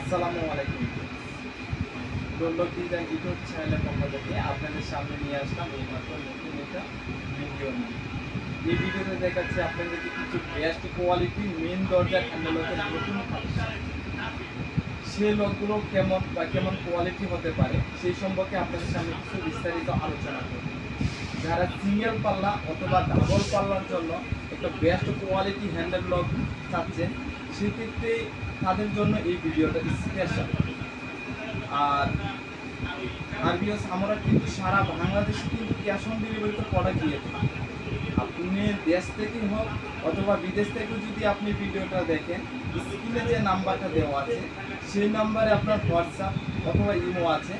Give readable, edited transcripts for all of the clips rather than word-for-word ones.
আসসালামু আলাইকুম। গোল্লক design YouTube চ্যানেলের পক্ষ থেকে আপনাদের সামনে নিয়ে আসলাম এইমাত্র নতুন একটা ভিডিও নিয়ে। এই ভিডিওতে দেখাচ্ছি আপনাদেরকে কিছু বেস্ট কোয়ালিটি মেন দরজার হ্যান্ডেলের নতুন কালেকশন। সেই লকগুলো কেমন কোয়ালিটি হতে পারে সেই সম্পর্কে আপনাদের সামনে কিছু বিস্তারিত আলোচনা করব। যারা সিঙ্গেল পাল্লা অথবা ডাবল পাল্লার জন্য একটা বেস্ট কোয়ালিটি হ্যান্ডেল লক চাচ্ছেন, সেক্ষেত্রে তাদের জন্য এই ভিডিওটা স্পেশাল। আর বিকজ আমরা কিন্তু সারা বাংলাদেশে কিন্তু ক্যাশ অন ডেলিভারিতে প্রোডাক্ট দিয়ে থাকি। আপনি দেশ থেকে হোক অথবা বিদেশ থেকে যদি আপনি ভিডিওটা দেখেন, স্ক্রিনে যে নাম্বারটা দেওয়া আছে সেই নাম্বারে আপনার হোয়াটসঅ্যাপ অথবা ইমো আছে।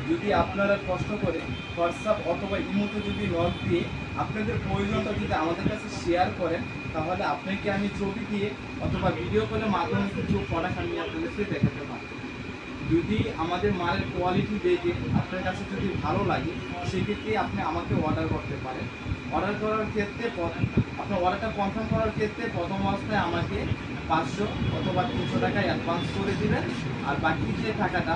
যদি আপনারা কষ্ট করে হোয়াটসঅ্যাপ অথবা ইমোতে যদি নক দিয়ে আপনাদের প্রয়োজনটা যদি আমাদের কাছে শেয়ার করেন, তাহলে আপনাকে আমি ছবি দিয়ে অথবা ভিডিও কলের মাধ্যমে কিছু প্রোডাক্ট আমি আপনাদেরকে দেখাতে পারি। যদি আমাদের মালের কোয়ালিটি দেখে আপনার কাছে যদি ভালো লাগে, সেক্ষেত্রে আপনি আমাকে অর্ডার করতে পারেন। অর্ডার করার ক্ষেত্রে আপনার অর্ডারটা কনফার্ম করার ক্ষেত্রে প্রথম অবস্থায় আমাকে 500 অথবা 300 টাকা অ্যাডভান্স করে দেবেন, আর বাকি যে টাকাটা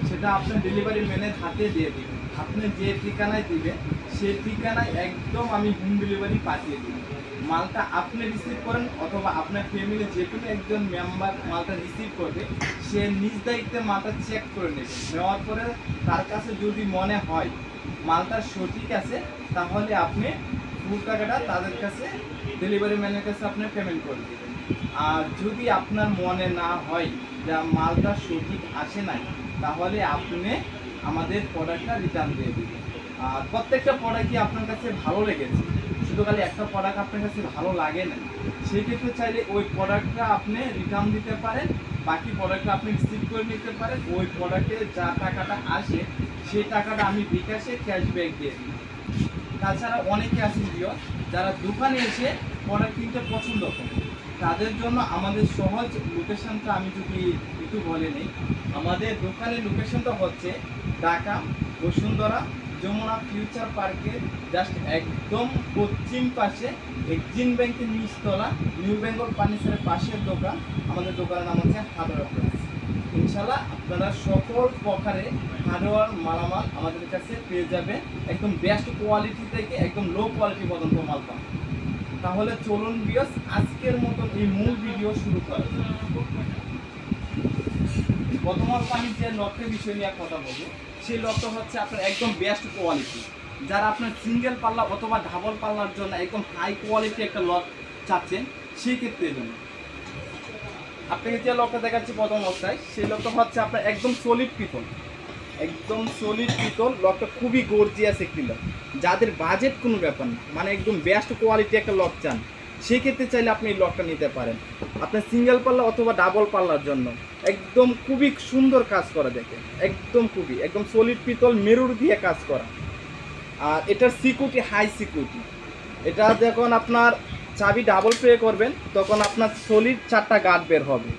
সেটা আপনার ডেলিভারি ম্যানের হাতে দিয়ে দেবেন। আপনি যে ঠিকানায় দিবেন সেই ঠিকানায় একদম আমি হোম ডেলিভারি পাঠিয়ে দেব। মালটা আপনি রিসিভ করেন অথবা আপনার ফ্যামিলির যে কোনো একজন মেম্বার মালটা রিসিভ করবে, সে নিজ দায়িত্বে মালটা চেক করে নেবে। নেওয়ার পরে তার কাছে যদি মনে হয় মালটা সঠিক আছে, তাহলে আপনি ফুল টাকাটা তাদের কাছে ডেলিভারি ম্যানের কাছে আপনি পেমেন্ট করে দেবেন। আর যদি আপনার মনে না হয় যে মালটা সঠিক আসে নাই, তাহলে আপনি আমাদের প্রোডাক্টটা রিটার্ন দিয়ে দেবেন। আর প্রত্যেকটা প্রোডাক্টই আপনার কাছে ভালো লেগেছে, শুধু খালি একটা প্রোডাক্ট আপনার কাছে ভালো লাগে না, সেই ক্ষেত্রে চাইলে ওই প্রোডাক্টটা আপনি রিটার্ন দিতে পারেন, বাকি প্রোডাক্টটা আপনি রিসিভ করে নিতে পারেন। ওই প্রোডাক্টের যা টাকাটা আসে সেই টাকাটা আমি বিকাশে ক্যাশব্যাক দিয়ে দিই। তাছাড়া অনেকে আছে যারা দোকানে এসে প্রোডাক্ট কিনতে পছন্দ করে, তাদের জন্য আমাদের সহজ লোকেশনটা আমি যদি একটু বলে নিই। আমাদের দোকানের লোকেশনটা হচ্ছে ঢাকা বসুন্ধরা যমুনা ফিউচার পার্কের জাস্ট একদম পশ্চিম পাশে এক্সিম ব্যাংকের নিচতলা নিউ বেঙ্গল ফার্নিচারের পাশের দোকান। আমাদের দোকানের নাম হচ্ছে হার্ডওয়্যার প্লাস। ইনশাল্লাহ আপনারা সকল প্রকারে হার্ডওয়্যার মালামাল আমাদের কাছে পেয়ে যাবেন, একদম বেস্ট কোয়ালিটি থেকে একদম লো কোয়ালিটি পর্যন্ত মাল পাবেন। তাহলে চলুন ভিউয়ার্স, আজকের মতন এই মূল ভিডিও শুরু করা। প্রথমত আমি যে লকটার বিষয় নিয়ে কথা বলবো, সেই লকটা হচ্ছে আপনার একদম বেস্ট কোয়ালিটি। যারা আপনার সিঙ্গেল পাল্লা অথবা ডাবল পাল্লার জন্য একদম হাই কোয়ালিটি একটা লক চাচ্ছেন, সেই ক্ষেত্রে জন্য আপনাকে যে লকটা দেখাচ্ছি প্রথম অবস্থায়, সেই লকটা হচ্ছে আপনার একদম সলিড পিতল। একদম সলিড পিতল লকটা খুবই গর্জিয়াস একটি লক। যাদের বাজেট কোনো ব্যাপার না, মানে একদম বেস্ট কোয়ালিটি একটা লক চান, সেই ক্ষেত্রে চাইলে আপনি এই লকটা নিতে পারেন। আপনার সিঙ্গেল পাল্লা অথবা ডাবল পাল্লার জন্য একদম খুবই সুন্দর কাজ করা, দেখেন একদম সলিড পিতল মেরুর দিয়ে কাজ করা। আর এটার সিকিউরিটি হাই সিকিউরিটি। এটা যখন আপনার চাবি ডাবল প্লে করবেন, তখন আপনার সলিড 4টা গার্ড বের হবে।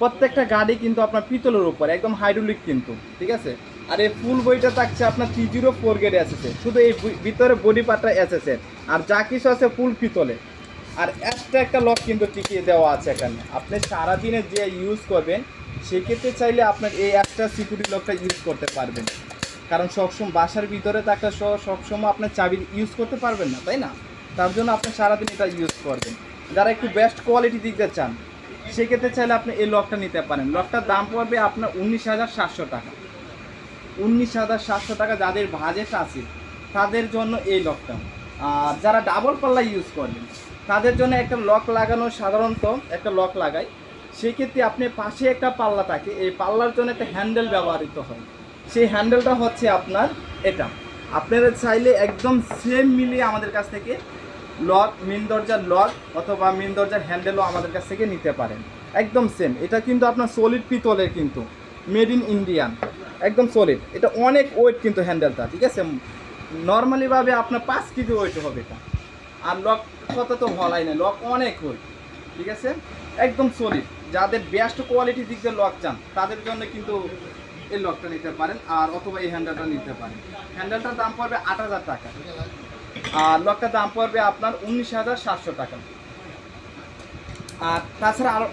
প্রত্যেকটা গার্ডই কিন্তু আপনার পিতলের উপর একদম হাইড্রোলিক কিন্তু, ঠিক আছে। আর এই ফুল বইটা থাকছে আপনার 304 গ্রেড এসএসএ, শুধু এই ভিতরে বডি পার্টটা এসএসএ, আর যা কিছু আছে ফুল পিতলে। আর একটা লক কিন্তু টিকিয়ে দেওয়া আছে এখানে। আপনি সারাদিনে যে ইউজ করবেন, সেক্ষেত্রে চাইলে আপনার এই একটা সিকিউরিটি লকটা ইউজ করতে পারবেন। কারণ সবসময় বাসার ভিতরে থাকা সবসময় আপনার চাবি ইউজ করতে পারবেন না, তাই না? তার জন্য আপনি সারাদিন এটা ইউজ করবেন। যারা একটু বেস্ট কোয়ালিটি দিতে চান, সেক্ষেত্রে চাইলে আপনি এই লকটা নিতে পারেন। লকটার দাম পড়বে আপনার 19,700 টাকা। 19,700 টাকা যাদের বাজেট আছে তাদের জন্য এই লকটা। আর যারা ডাবল পাল্লা ইউজ করবেন, তাদের জন্য একটা লক লাগানো, সাধারণত একটা লক লাগাই, সেক্ষেত্রে আপনি পাশে একটা পাল্লা থাকে, এই পাল্লার জন্য একটা হ্যান্ডেল ব্যবহৃত হয়। সেই হ্যান্ডেলটা হচ্ছে আপনার এটা। আপনারা চাইলে একদম সেম মিলিয়ে আমাদের কাছ থেকে লক, মেন দরজার লক অথবা মেন দরজার হ্যান্ডেলও আমাদের কাছ থেকে নিতে পারেন, একদম সেম। এটা কিন্তু আপনার সলিড পিতলের, কিন্তু মেড ইন ইন্ডিয়ান, একদম সলিড। এটা অনেক ওয়েট কিন্তু হ্যান্ডেলটা, ঠিক আছে। নর্মালিভাবে আপনার 5 কেজি ওয়েট হবে এটা। আর লক কথা তো বলাই না, লক অনেক ওয়েট, ঠিক আছে, একদম সলিড। যাদের বেস্ট কোয়ালিটি দিক দিয়ে লক চান, তাদের জন্য কিন্তু এই লকটা নিতে পারেন, আর অথবা এই হ্যান্ডেলটা নিতে পারেন। হ্যান্ডেলটার দাম পড়বে 8,000 টাকা, আর লকটার দাম পড়বে আপনার 19,700 টাকা। আর তাছাড়া আরও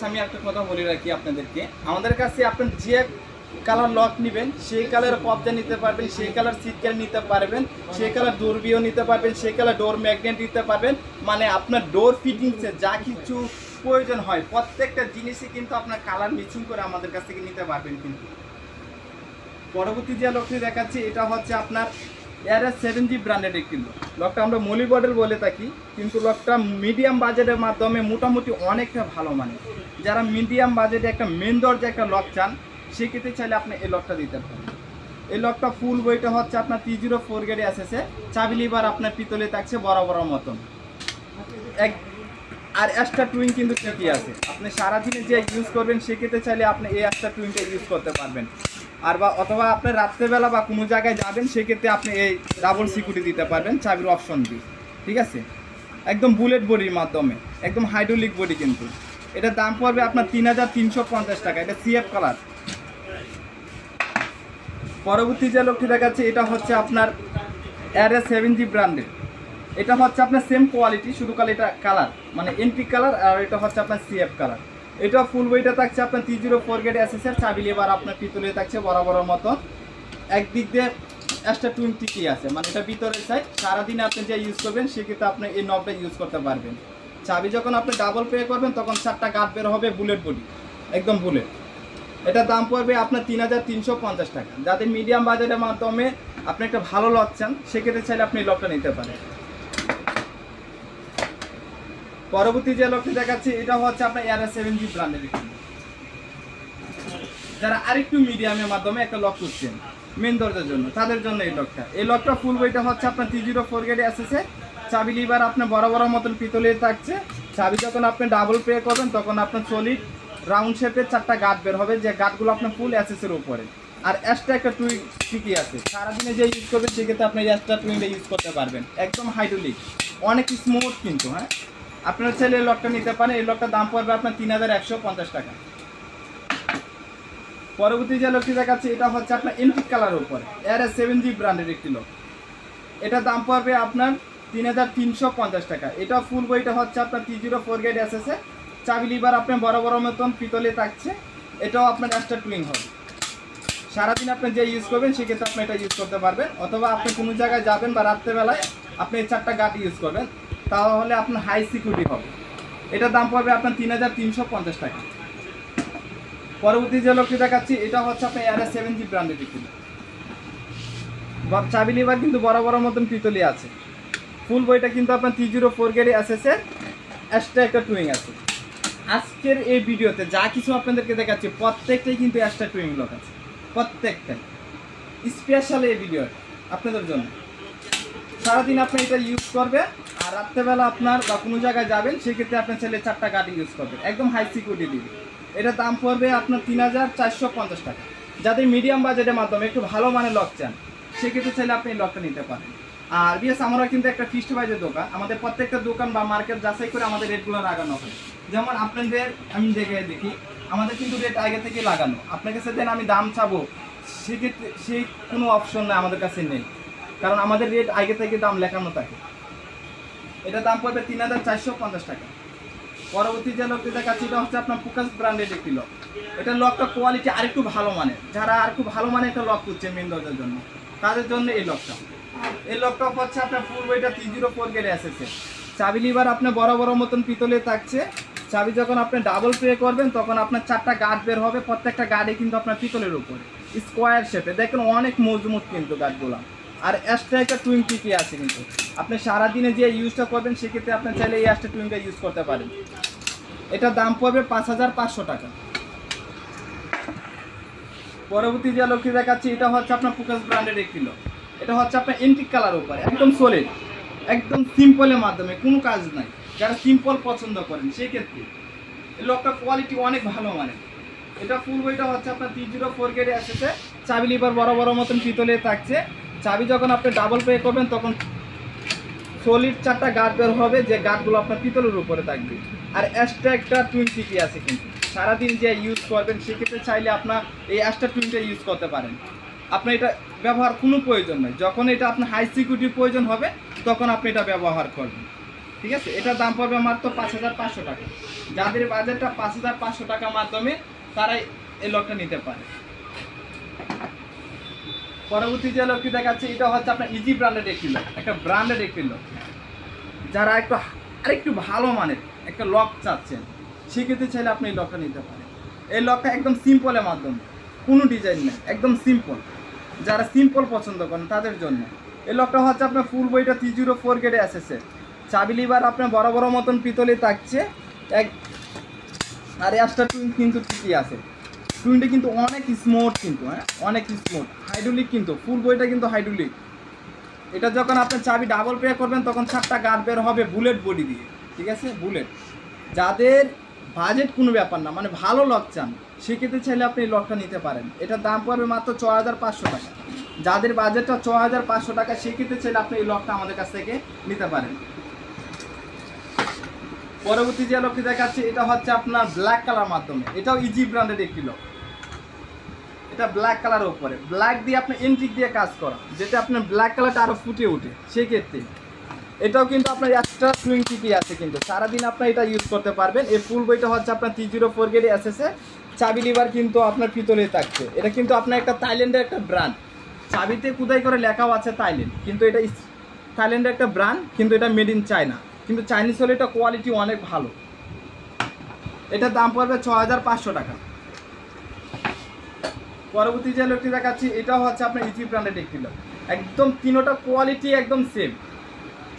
আমি একটা কথা বলে রাখি আপনাদেরকে, আমাদের কাছে আপনার যে কালার লক নেবেন সেই কালার কবজা নিতে পারবেন, সেই কালার সিট ক্যান নিতে পারবেন, সেই কালার ডোর বিও নিতে পারবেন, সেই কালার ডোর ম্যাগনেট নিতে পারবেন। মানে আপনার ডোর ফিটিংসে যা কিছু প্রয়োজন হয় প্রত্যেকটা জিনিসই কিন্তু আপনার কালার মিক্সিং করে আমাদের কাছ থেকে নিতে পারবেন। কিন্তু পরবর্তী যে লকটি দেখাচ্ছি এটা হচ্ছে আপনার ARS-7G ব্র্যান্ডের একটি লক। লকটা আমরা মলি মডেল বলে থাকি, কিন্তু লকটা মিডিয়াম বাজেটের মাধ্যমে মোটামুটি অনেকটা ভালো মানে। যারা মিডিয়াম বাজেটে একটা মেন দরজা একটা লক চান সেক্ষেত্রে চাইলে আপনি এই লকটা দিতে পারেন। এই লকটা ফুল বইটা হচ্ছে আপনার 304 গ্রেডে এসেছে, চাবি লিভার আপনার পিতলে থাকছে বড় বড় মতন আর এক্সট্রা টুইং কিন্তু ঠিকই আছে। আপনি সারাদিনে যে ইউজ করবেন সেক্ষেত্রে চাইলে আপনি এই এক্সট্রা টুইংটা ইউজ করতে পারবেন। আর বা অথবা আপনি রাত্রেবেলা বা কোনো জায়গায় যাবেন সেক্ষেত্রে আপনি এই ডাবল সিকিউরিটি দিতে পারবেন চাবির অপশন দিয়ে। ঠিক আছে, একদম বুলেট বডির মাধ্যমে, একদম হাইড্রোলিক বডি। কিন্তু এটার দাম পড়বে আপনার 3350 টাকা। এটা CF কালার। পরবর্তী যে লোকটি দেখাচ্ছে এটা হচ্ছে আপনার ARS-7G ব্র্যান্ডের। এটা হচ্ছে আপনার সেম কোয়ালিটি, শুধু কালার এটা কালার মানে এন্টিক কালার, আর এটা হচ্ছে আপনার CF কালার। এটা ফুল বইটা থাকছে আপনার 304 গ্রেড এসএসএর, চাবি লিভার আপনার পিতলে থাকছে বড় বড় মতো। একদিক দিয়ে এক্সট্রা টুইং টিকি আছে, মানে এটা ভিতরের সাইড। সারাদিন আপনি যে ইউজ করবেন সেক্ষেত্রে আপনি এই নবটা ইউজ করতে পারবেন। চাবি যখন আপনি ডাবল পে করবেন তখন 4টা গার্ড বের হবে, বুলেট বডি, একদম বুলেট। এটার দাম পড়বে আপনার 3350 টাকা। যাদের মিডিয়াম বাজেটের মাধ্যমে আপনি একটা ভালো লক চান সেক্ষেত্রে চাইলে আপনি এই লকটা নিতে পারেন। পরবর্তী যে লকটি দেখাচ্ছি এটা হচ্ছে আপনার ARS-7G ব্র্যান্ডের। যারা আরেকটু মিডিয়ামের মাধ্যমে একটা লক করছেন মেন দরজার জন্য, তাদের জন্য এই লকটা। এই লকটা ফুল বইটা হচ্ছে আপনার 304 গ্রেডে এসেছে, চাবি লিভার আপনার বড় বড় মতন পিতলে থাকছে। চাবি যখন আপনি ডাবল পে করবেন তখন আপনার সলিড রাউন্ড শেপের 4টা গার্ড বের হবে, যে গার্ডগুলো আপনার ফুল অ্যাসেসের উপরে। আর এক্সট্রা একটা টুইং ঠিকই আছে, সারাদিনে যে ইউজ করবেন সেক্ষেত্রে আপনি এক্সট্রা টুইংটা ইউজ করতে পারবেন। একদম হাইড্রোলিক, অনেক স্মুথ কিন্তু। হ্যাঁ, আপনার চাইলে এই লকটা নিতে পারেন। এই লকটার দাম পড়বে আপনার 3150 টাকা। পরবর্তী যে লকটি দেখাচ্ছে এটা হচ্ছে আপনার এন্টিক কালারের উপরে ARS-7G ব্র্যান্ডের একটি লক। এটা দাম পড়বে আপনার 3350 টাকা। এটা ফুল বইটা হচ্ছে আপনার 304 গ্রেড এসেছে, চাবি লিভার আপনার বড় বড় মতন পিতলে থাকছে। এটাও আপনার এক্সট্রা টুইং হবে। সারাদিন আপনি যে ইউজ করবেন সেক্ষেত্রে আপনি এটা ইউজ করতে পারবেন, অথবা আপনি কোনো জায়গায় যাবেন বা রাত্রেবেলায় আপনি এই 4টা গার্ড ইউজ করবেন, তাহলে আপনার হাই সিকিউরিটি হবে। এটার দাম পড়বে আপনার 3350 টাকা। পরবর্তী যে লকটি দেখাচ্ছি এটা হচ্ছে আপনার ARS-7G ব্র্যান্ডের একটি লক। চাবি লিভার কিন্তু বড় বড় মতন পিতলি আছে। ফুল বইটা কিন্তু আপনার 304 গ্রেডে এসেছে, এক্সট্রা একটা টুইং আছে। আজকের এই ভিডিওতে যা কিছু আপনাদেরকে দেখাচ্ছি প্রত্যেকটাই কিন্তু এক্সট্রা টুইং লক আছে, প্রত্যেকটাই স্পেশাল এই ভিডিও আপনাদের জন্য। সারাদিন আপনি এটা ইউজ করবেন, আর রাত্রেবেলা আপনার বা কোনো জায়গায় যাবেন সেক্ষেত্রে আপনার ছেলে 4টা গাড়ি ইউজ করবেন, একদম হাই সিকিউরিটি দিবে। এটার দাম পড়বে আপনার 3450 টাকা। যাদের মিডিয়াম বাজেটের মাধ্যমে একটু ভালো মানের লক চান সেক্ষেত্রে চাইলে আপনি এই লকটা নিতে পারেন। আর বিএস আমরা কিন্তু একটা ফিক্সড প্রাইজের দোকান, আমাদের প্রত্যেকটা দোকান বা মার্কেট যাচাই করে আমাদের রেটগুলো লাগানো হয়। যেমন আপনাদের আমি দেখি আমাদের কিন্তু রেট আগে থেকে লাগানো। আপনার কাছে দেন আমি দাম চাবো সেক্ষেত্রে সেই কোনো অপশন আমাদের কাছে নেই, কারণ আমাদের রেট আগে থেকে দাম লেখানো থাকে। এটা দাম পড়বে 3450 টাকা। পরবর্তী যে লকটি দেখাচ্ছি এটা হচ্ছে আপনার ফোকাস ব্র্যান্ডের একটি লক। এটা লকটা কোয়ালিটি আরেকটু ভালো মানের, যারা আর খুব ভালো মানের একটা লক করছে মেন দরজার জন্য তাদের জন্য এই লকটা। এই লকটা হচ্ছে আপনার ফুল বইটা 304 গ্রেডে এসেছে, চাবি লিভার আপনার বড় বড় মতন পিতলে থাকছে। চাবি যখন আপনি ডাবল পে করবেন তখন আপনার 4টা গার্ড বের হবে, প্রত্যেকটা গার্ডে কিন্তু আপনার পিতলের উপরে স্কোয়ার শেপে, দেখেন অনেক মজবুত কিন্তু গার্ডগুলো। আর এক্সট্রা একটা টুইং টিকি আছে, কিন্তু আপনি সারাদিনে যে ইউজটা করবেন সেক্ষেত্রে আপনি চাইলে এই এক্সট্রা টুইংটা ইউজ করতে পারেন। এটার দাম পড়বে 5500 টাকা। পরবর্তী যে লকটি দেখাচ্ছি এটা হচ্ছে আপনার ফোকাস ব্র্যান্ডের একটি লক। এটা হচ্ছে আপনার এন্টিক কালার উপরে, একদম সলিড, একদম সিম্পলের মাধ্যমে, কোনো কাজ নাই। যারা সিম্পল পছন্দ করেন সেই ক্ষেত্রে এই লকটা কোয়ালিটি অনেক ভালো মানে। এটা ফুল বইটা হচ্ছে আপনার 304 গ্রেডে এসেছে, চাবি লিভার বড় বড় মতন পিতলে থাকছে। চাবি যখন আপনি ডাবল পে করবেন তখন সলিড 4টা গার্ড বের হবে, যে গার্ডগুলো আপনার পিতলের উপরে থাকবে। আর এক্সট্রা একটা টুইন টিকি আছে, কিন্তু সারাদিন যে ইউজ করবেন সেক্ষেত্রে চাইলে আপনার এই এক্সট্রা টুইনটা ইউজ করতে পারেন। আপনার এটা ব্যবহার কোনো প্রয়োজন নয়, যখন এটা আপনার হাই সিকিউরিটির প্রয়োজন হবে তখন আপনি এটা ব্যবহার করবেন। ঠিক আছে, এটার দাম পড়বে মাত্র 5500 টাকা। যাদের বাজেটটা 5500 টাকার মাধ্যমে তারাই এই লকটা নিতে পারে। পরবর্তী যে লকটি দেখাচ্ছে এটা হচ্ছে আপনার ইজি ব্র্যান্ডেড একটি লক, একটা ব্র্যান্ডেড একটি লক। যারা আরেকটু ভালো মানের একটা লক চাচ্ছেন সেক্ষেত্রে চাইলে আপনি এই লকটা নিতে পারেন। এই লকটা একদম সিম্পলের মাধ্যমে, কোনো ডিজাইন নেই, একদম সিম্পল। যারা সিম্পল পছন্দ করেন তাদের জন্য এই লকটা হচ্ছে আপনার ফুল বইটা 304 গ্রেডে এসেছে। চাবি লিভার আপনার বড় বড় মতন পিতলে থাকছে আর একটা টুইন কিন্তু ঠিকই আছে। টুইনটা কিন্তু অনেক স্মুথ, কিন্তু অনেক স্মুথ, হাইড্রোলিক, কিন্তু ফুল বইটা কিন্তু হাইড্রোলিক। এটা যখন আপনি চাবি ডাবল প্রে করবেন তখন 4টা গার্ড বের হবে বুলেট বডি দিয়ে, ঠিক আছে, বুলেট। যাদের বাজেট কোনো ব্যাপার না, মানে ভালো লক চান সেক্ষেত্রে চাইলে আপনি এই লকটা নিতে পারেন। এটার দাম পড়বে মাত্র 6500 টাকা। যাদের বাজেটটা 6500 টাকা সেক্ষেত্রে চাইলে আপনি এই লকটা আমাদের কাছ থেকে নিতে পারেন। পরবর্তী যে লকটি দেখাচ্ছি এটা হচ্ছে আপনার ব্ল্যাক কালার মাধ্যমে, এটাও ইজি ব্র্যান্ডের একটি লক। এটা ব্ল্যাক কালারের উপরে ব্ল্যাক দিয়ে আপনি এন্ট্রিক দিয়ে কাজ করা, যেটা আপনার ব্ল্যাক কালারটা আরও ফুটে ওঠে। সেক্ষেত্রে এটাও কিন্তু আপনার এক্সট্রা সুইং টিপি আছে, কিন্তু সারাদিন আপনার এটা ইউজ করতে পারবেন। এই ফুল বইটা হচ্ছে আপনার 304 গ্রেডে এসেছে। চাবি লিভার কিন্তু আপনার পিতলে থাকছে। এটা কিন্তু আপনার একটা থাইল্যান্ডের একটা ব্র্যান্ড, চাবিতে কোথায় করে লেখাও আছে থাইল্যান্ড, কিন্তু এটা থাইল্যান্ডের একটা ব্র্যান্ড, কিন্তু এটা মেড ইন চায়না, কিন্তু চাইনিজ হলে এটা কোয়ালিটি অনেক ভালো। এটার দাম পড়বে 6500 টাকা। পরবর্তী যে লকটি দেখাচ্ছি এটাও হচ্ছে আপনার ইজি ব্র্যান্ডেড একটি লক। একদম তিনোটা কোয়ালিটি একদম সেম,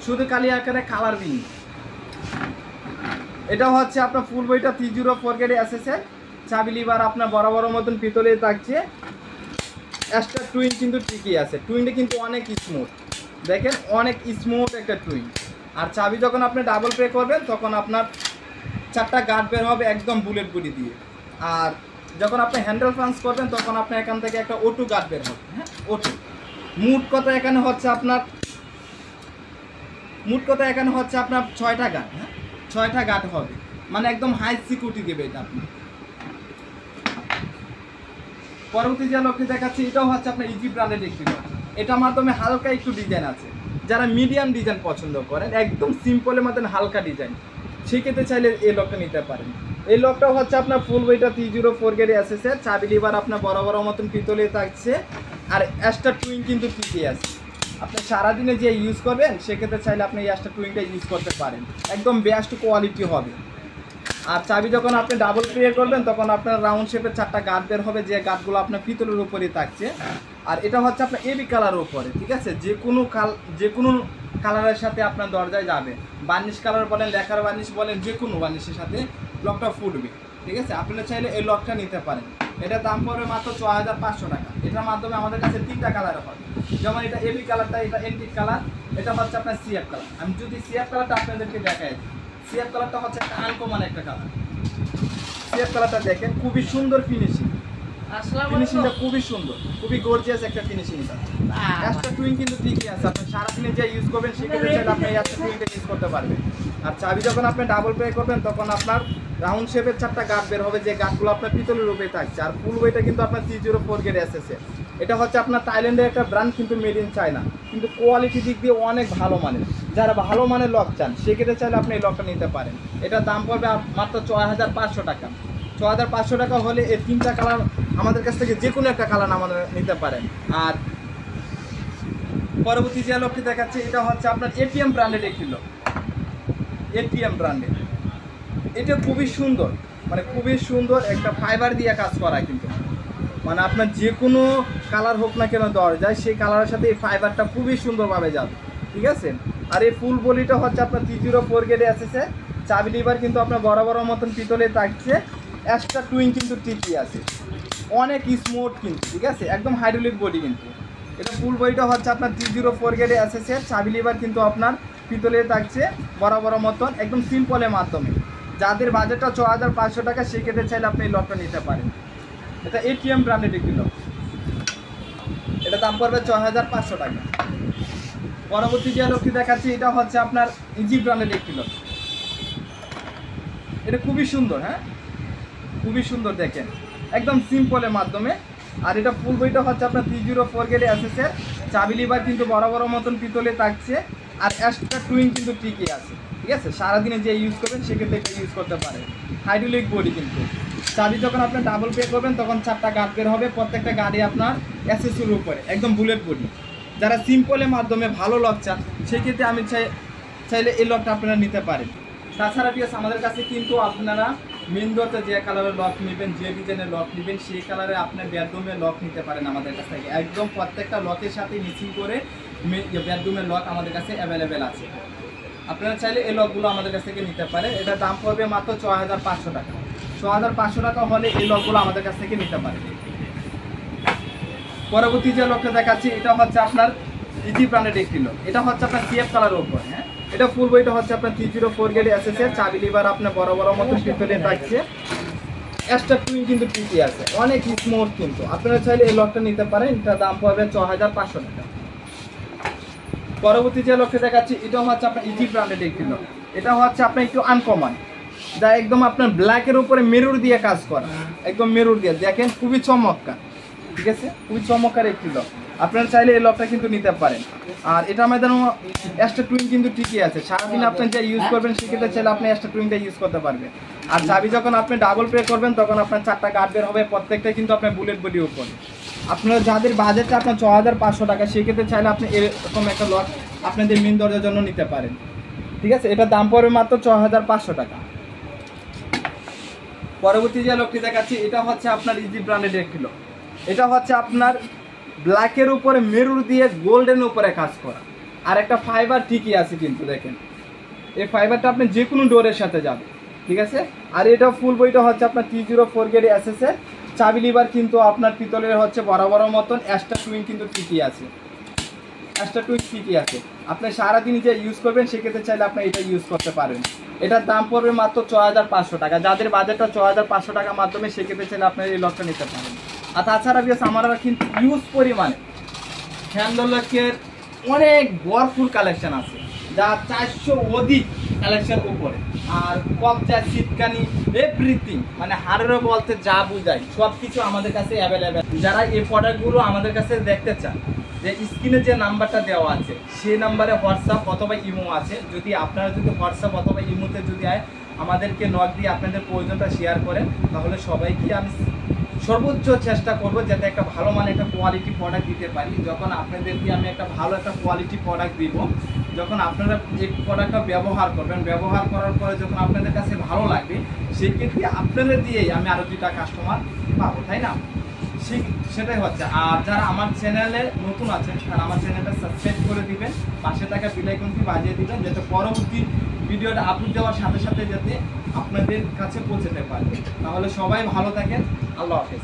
শুধু কালি আকারে কালার বিন। এটা হচ্ছে আপনার ফুল বইটা 304 গ্রেডে এসেছে। চাবি লিভার আপনার বড় বড় মতন পিতলে থাকছে। এক্সট্রা টুইন কিন্তু ঠিকই আছে, টুইনটা কিন্তু অনেক স্মুথ, দেখেন অনেক স্মুথ একটা টুইন। আর চাবি যখন আপনি ডাবল প্রে করবেন তখন আপনার 4টা গার্ড বের হবে একদম বুলেট বডি দিয়ে। আর যখন আপনি হ্যান্ডেল পাঞ্চ করবেন তখন আপনার এখান থেকে একটা O2 গার্ড বের হবে। হ্যাঁ, O2 মোট কথা এখানে হচ্ছে আপনার 6টা গার্ড। হ্যাঁ, 6টা গার্ড হবে, মানে একদম হাই সিকিউরিটি দেবে এটা আপনি। পরবর্তী যে লকটি দেখাচ্ছি এটাও হচ্ছে আপনার ইজি ব্র্যান্ডের একটি লক। এটার মাধ্যমে হালকা একটু ডিজাইন আছে। যারা মিডিয়াম ডিজাইন পছন্দ করেন, একদম সিম্পলের মতন হালকা ডিজাইন, সেক্ষেত্রে চাইলে এই লকটা নিতে পারেন। এই লকটাও হচ্ছে আপনার ফুল বইটা 304 গ্রেডে এসেছে। চাবি লিভার আপনার বড় বড় মতন পিতলে থাকছে। আর এক্সট্রা টুইন কিন্তু ঠিকই আছে। আপনি সারাদিনে যে ইউজ করবেন সেক্ষেত্রে চাইলে আপনি এই এক্সট্রা টুইনটা ইউজ করতে পারেন, একদম বেস্ট কোয়ালিটি হবে। আর চাবি যখন আপনি ডাবল প্রে করবেন তখন আপনার রাউন্ড শেপের 4টা গার্ড বের হবে, যে গার্ডগুলো আপনার পিতলের উপরেই থাকছে। আর এটা হচ্ছে আপনার এবি কালারের উপরে, ঠিক আছে, যে কোনো কালারের সাথে আপনার দরজায় যাবে। বার্নিশ কালার বলেন, লেখার বার্নিশ বলেন, যে কোনো বার্নিশের সাথে লকটা ফুটবে, ঠিক আছে। আপনারা চাইলে এই লকটা নিতে পারেন। এটার দাম পড়বে মাত্র 6500 টাকা। এটার মাধ্যমে আমাদের কাছে 3টা কালার হয়, যেমন এটা এবি কালারটা, এটা এন্টিক কালার, এটা হচ্ছে আপনার সিএফ কালার। আমি যদি সিএফ কালারটা আপনাদেরকে দেখাই, সিএফ কালারটা হচ্ছে একটা আনকমন একটা কালার। সিএফ কালারটা দেখেন খুবই সুন্দর ফিনিশিং, ফিনিশিংটা খুবই সুন্দর, খুবই গর্জিয়াস একটা ফিনিশিং। এক্সট্রা টুইন কিন্তু ঠিকই আছে, আপনি সারাদিনে যে ইউজ করবেন সেক্ষেত্রে চাইলে আপনি এই এক্সট্রা টুইনটা ইউজ করতে পারবেন। আর চাবি যখন আপনি ডাবল প্রে করবেন তখন আপনার রাউন্ড শেপের 4টা গার্ড বের হবে, যে গার্ডগুলো আপনার পিতলের উপরে থাকছে। আর ফুল বইটা কিন্তু আপনার 304 গ্রেডে এসেছে। এটা হচ্ছে আপনার থাইল্যান্ডের একটা ব্র্যান্ড, কিন্তু মেড ইন চায়না, কিন্তু কোয়ালিটি দিক দিয়ে অনেক ভালো মানের। যারা ভালো মানের লক চান সেক্ষেত্রে চাইলে আপনি এই লকটা নিতে পারেন। এটার দাম পড়বে মাত্র 6500 টাকা। 6500 টাকা হলে এই 3টা কালার আমাদের কাছ থেকে যে কোনো একটা কালার আমাদের নিতে পারেন। আর পরবর্তী যে লকটি দেখাচ্ছে এটা হচ্ছে আপনার এটিএম ব্র্যান্ডের একটি লক। এটিএম ব্র্যান্ডের এটা খুবই সুন্দর, মানে খুবই সুন্দর একটা ফাইবার দিয়ে কাজ করা, কিন্তু মানে আপনার যে কোনো কালার হোক না কেন দরজায় সেই কালারের সাথে এই ফাইবারটা খুবই সুন্দরভাবে যাবে, ঠিক আছে। আর এই ফুল বলিটা হচ্ছে আপনার 304 গ্রেডে এসেছে। চাবি লিভার কিন্তু আপনার বড় বড় মতন পিতলে থাকছে। এক্সট্রা টুইন কিন্তু ঠিকই আছে, অনেক স্মুথ কিন্তু, ঠিক আছে, একদম হাইড্রোলিক বডি। কিন্তু এটা ফুল বইটা হচ্ছে আপনার 304 গ্রেডে এসেছে। চাবি লিভার কিন্তু আপনার পিতলে থাকছে বড় বড় মতন, একদম সিম্পলের মাধ্যমে। যাদের বাজেটটা 6500 টাকা সেক্ষেত্রে চাইলে আপনি এই লকটা নিতে পারেন। এটা এটিএম ব্র্যান্ডের একটি লক। এটা দাম পড়বে 6500 টাকা। পরবর্তী যে লকটি দেখাচ্ছি এটা হচ্ছে আপনার ইজি ব্র্যান্ডের একটি লক। এটা খুবই সুন্দর, হ্যাঁ খুবই সুন্দর, দেখেন একদম সিম্পলের মাধ্যমে। আর এটা ফুল বইটা হচ্ছে আপনার 304 গ্রেডে এসেছে। চাবি লিভার কিন্তু বড় বড় মতন পিতলে থাকছে। আর এক্সট্রা টুইন কিন্তু ঠিকই আছে, ঠিক আছে। সারাদিনে যে ইউজ করবেন সেক্ষেত্রে এটা ইউজ করতে পারেন। হাইড্রোলিক বডি কিন্তু চাবি যখন আপনি ডাবল পে করবেন তখন 4টা গার্ড বের হবে, প্রত্যেকটা গাড়ি আপনার অ্যাসেসরির উপরে একদম বুলেট বডি। যারা সিম্পলের মাধ্যমে ভালো লক চান সেক্ষেত্রে আমি চাইলে এই লকটা আপনারা নিতে পারেন। তাছাড়া পিএস আমাদের কাছে কিন্তু আপনারা মেন ডোরতে যে কালারের লক নেবেন, যে ডিজাইনের লক নেবেন সেই কালারে আপনার বেডরুমের লক নিতে পারেন আমাদের কাছ থেকে। একদম প্রত্যেকটা লকের সাথে মিক্সিং করে বেডরুমের লক আমাদের কাছে অ্যাভেলেবেল আছে। আপনারা চাইলে এই লকগুলো আমাদের কাছ থেকে নিতে পারেন। এটা দাম পড়বে মাত্র 6500 টাকা। 6500 টাকা হলে এই লকগুলো আমাদের কাছ থেকে নিতে পারেন। পরবর্তী যে লকটা দেখাচ্ছি এটা হচ্ছে আপনার ইজি ব্র্যান্ডেড একটি লক। এটা হচ্ছে আপনার সিএফ কালারের উপর, হ্যাঁ। এটা ফুল বইটা হচ্ছে আপনার 304 গেট এসএসএর চাবি লিভার আপনার বড় বড় মতো পিতলে থাকছে। এক্সট্রা টুইন কিন্তু ঠিকই আছে, অনেক স্মুথ কিন্তু। আপনারা চাইলে এই লকটা নিতে পারেন। এটা দাম পড়বে 6500 টাকা। পরবর্তী যে লকটা দেখাচ্ছি এটা হচ্ছে আপনার ইজি ব্র্যান্ডেড একটি লক। এটা হচ্ছে আপনার একটু আনকমন, যা একদম আপনার ব্ল্যাকের উপরে মেরুর দিয়ে কাজ করা, একদম মেরুর দিয়ে দেখেন, খুবই চমৎকার, ঠিক আছে। খুবই চমৎকার একটি লক। আপনারা চাইলে এই লকটা কিন্তু নিতে পারেন। আর এটা আমাদের এক্সট্রা টুইন কিন্তু ঠিকই আছে। সারাদিন আপনি যা ইউজ করবেন সেক্ষেত্রে চাইলে আপনি এক্সট্রা টুইনটা ইউজ করতে পারবেন। আর চাবি যখন আপনি ডাবল পে করবেন তখন আপনার 4টা গার্ড বের হবে, প্রত্যেকটা কিন্তু আপনার বুলেট বডির উপরে। আপনারা যাদের বাজেটটা আপনার 6500 টাকা সেক্ষেত্রে চাইলে আপনি এরকম একটা লক আপনাদের মেন দরজার জন্য নিতে পারেন, ঠিক আছে। এটার দাম পড়বে মাত্র 6500 টাকা। পরবর্তী যে লকটি দেখাচ্ছি এটা হচ্ছে আপনার ইজি ব্র্যান্ডেড একটি লক। এটা হচ্ছে আপনার ব্ল্যাকের উপরে মেরুর দিয়ে গোল্ডেন উপরে কাজ করা, আর একটা ফাইবার ঠিকই আছে কিন্তু দেখেন, এই ফাইবারটা আপনি যে কোনো ডোরের সাথে যাবে, ঠিক আছে। আর এটা ফুল বইটা হচ্ছে আপনার 304 গেট এসএসএর চাবি লিভার কিন্তু আপনার পিতলের হচ্ছে বড় বড় মতন। এক্সট্রা টুইন কিন্তু ঠিকই আছে, এক্সট্রা টুইন ঠিকই আছে। আপনি সারাদিন যে ইউজ করবেন সেক্ষেত্রে চাইলে আপনি এটা ইউজ করতে পারেন। এটার দাম পড়বে মাত্র 6500 টাকা। যাদের বাজেটটা 6500 টাকার মাধ্যমে সেক্ষেত্রে চাইলে আপনার এই লকটা নিতে পারেন। আর তাছাড়া বিকজ আমরা কিন্তু ইউজ পরিমাণে হ্যান্ডেল লকের অনেক ভরপুর কালেকশন আছে, যা 400 অধিক কালেকশন উপরে। আর কবজা, সিটকানি, এভরিথিং মানে হার্ডওয়্যার বলতে যা বুঝায় সব কিছু আমাদের কাছে অ্যাভেলেবেল। যারা এই প্রোডাক্টগুলো আমাদের কাছে দেখতে চান, যে স্ক্রিনে যে নাম্বারটা দেওয়া আছে সেই নাম্বারে হোয়াটসঅ্যাপ অথবা ইমো আছে। যদি আপনারা যদি হোয়াটসঅ্যাপ অথবা ইমোতে যদি আমাদেরকে নক দিয়ে আপনাদের প্রয়োজনটা শেয়ার করেন তাহলে সবাইকে আমি সর্বোচ্চ চেষ্টা করব যাতে একটা ভালো মানে একটা কোয়ালিটি প্রোডাক্ট দিতে পারি। যখন আপনাদেরকে আমি একটা ভালো একটা কোয়ালিটি প্রোডাক্ট দিব, যখন আপনারা এই প্রোডাক্টটা ব্যবহার করবেন, ব্যবহার করার পরে যখন আপনাদের কাছে ভালো লাগবে সেক্ষেত্রে আপনাদের দিয়েই আমি আরও 2টা কাস্টমার পাবো, তাই না? সেটাই হচ্ছে। আর যারা আমার চ্যানেলে নতুন আছেন তারা আমার চ্যানেলটা সাবস্ক্রাইব করে দিবেন, পাশে থাকা বেল আইকনটি বাজিয়ে দিবেন যাতে পরবর্তী ভিডিওটা আপলোড দেওয়ার সাথে সাথে যাতে আপনাদের কাছে পৌঁছাতে পারে। তাহলে সবাই ভালো থাকেন। আল্লাহ হাফেজ।